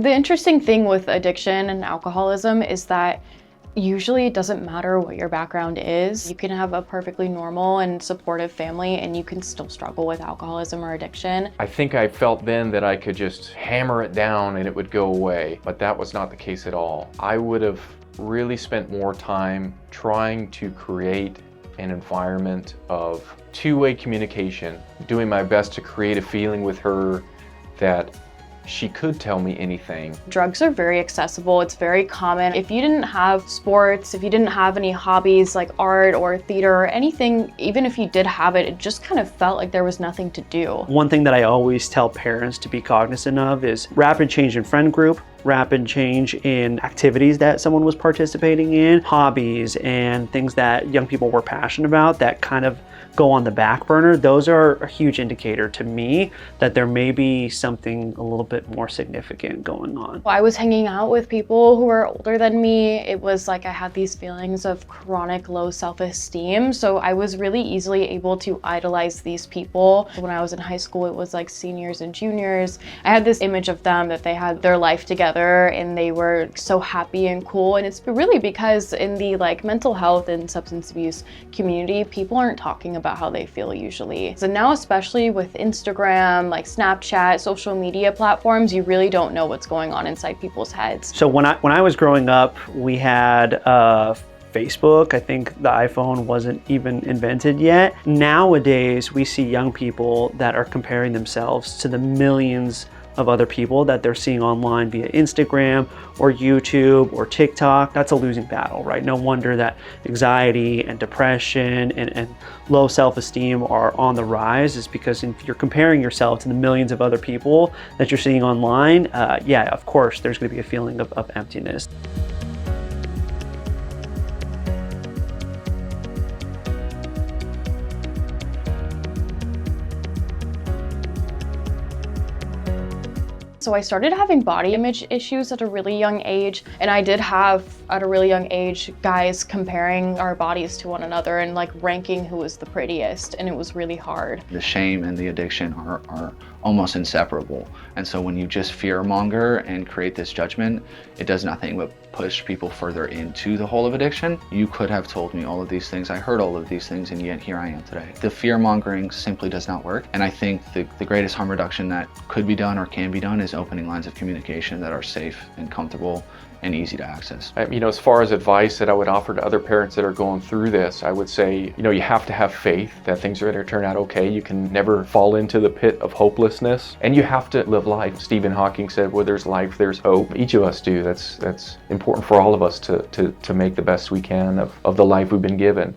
The interesting thing with addiction and alcoholism is that usually it doesn't matter what your background is. You can have a perfectly normal and supportive family and you can still struggle with alcoholism or addiction. I think I felt then that I could just hammer it down and it would go away, but that was not the case at all. I would have really spent more time trying to create an environment of two-way communication, doing my best to create a feeling with her that she could tell me anything. Drugs are very accessible. It's very common. If you didn't have sports, if you didn't have any hobbies like art or theater or anything, even if you did have it, it just kind of felt like there was nothing to do. One thing that I always tell parents to be cognizant of is rapid change in friend group, rapid change in activities that someone was participating in, hobbies and things that young people were passionate about that kind of go on the back burner. Those are a huge indicator to me that there may be something a little bit more significant going on. I was hanging out with people who were older than me. It was like I had these feelings of chronic low self-esteem. So I was really easily able to idolize these people. When I was in high school, it was like seniors and juniors. I had this image of them that they had their life together and they were so happy and cool. And it's really because in the like mental health and substance abuse community, people aren't talking about how they feel usually. So now, especially with Instagram, like Snapchat, social media platforms, you really don't know what's going on inside people's heads. So when I was growing up, we had Facebook. I think the iPhone wasn't even invented yet. Nowadays, we see young people that are comparing themselves to the millions of other people that they're seeing online via Instagram or YouTube or TikTok. That's a losing battle, right? No wonder that anxiety and depression and low self-esteem are on the rise, is because if you're comparing yourself to the millions of other people that you're seeing online, yeah, of course, there's gonna be a feeling of emptiness. So I started having body image issues at a really young age, and I did have at a really young age guys comparing our bodies to one another and like ranking who was the prettiest, and it was really hard. The shame and the addiction are almost inseparable, and so when you just fearmonger and create this judgment, it does nothing but push people further into the hole of addiction. You could have told me all of these things, I heard all of these things, and yet here I am today. The fear-mongering simply does not work, and I think the greatest harm reduction that could be done or can be done is opening lines of communication that are safe and comfortable and easy to access. You know, as far as advice that I would offer to other parents that are going through this, I would say, you know, you have to have faith that things are going to turn out okay. You can never fall into the pit of hopelessness, and you have to live life. Stephen Hawking said, where there's life, there's hope. Each of us do. That's important for all of us to make the best we can of the life we've been given.